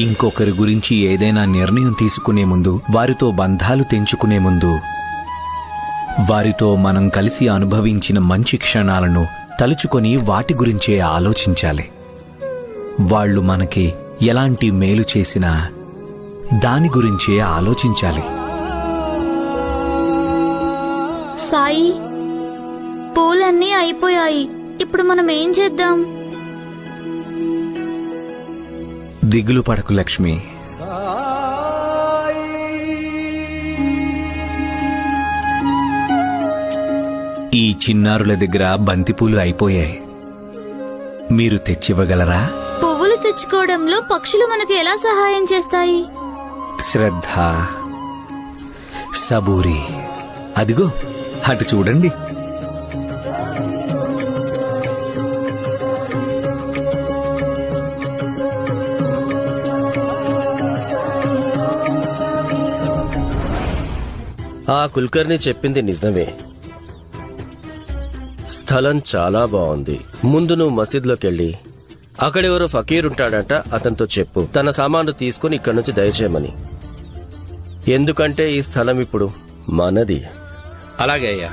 ఇంకొకరి గురించి ఏదైనా నిర్ణయం తీసుకునే ముందు, వారితో బంధాలు తెంచుకునే ముందు, వారితో మనం కలిసి అనుభవించిన మంచి క్షణాలను తలుచుకొని వాటి గురించే ఆలోచించాలి. వాళ్ళు మనకి ఎలాంటి మేలు చేసినా దాని గురించే ఆలోచించాలి. సాయి, పూలన్నీ అయిపోయాయి. ఇప్పుడు మనం ఏం చేద్దాం? దిగులు పడకు లక్ష్మి. ఈ చిన్నారుల దగ్గర బంతిపూలు అయిపోయాయి. మీరు తెచ్చివ్వగలరా? పువ్వులు తెచ్చుకోవడంలో పక్షులు మనకు ఎలా సహాయం చేస్తాయి? శ్రద్ధ, సబూరి. అదిగో అటు చూడండి. ఆ కుల్కర్ని చెప్పింది నిజమే. స్థలం చాలా బాగుంది. ముందు నువ్వు మసీద్లోకెళ్ళి అక్కడెవరో ఫకీర్ ఉంటాడంట, అతనితో చెప్పు తన సామాను తీసుకుని ఇక్కడి నుంచి దయచేయమని. ఎందుకంటే ఈ స్థలం ఇప్పుడు మనది. అలాగే అయ్యా.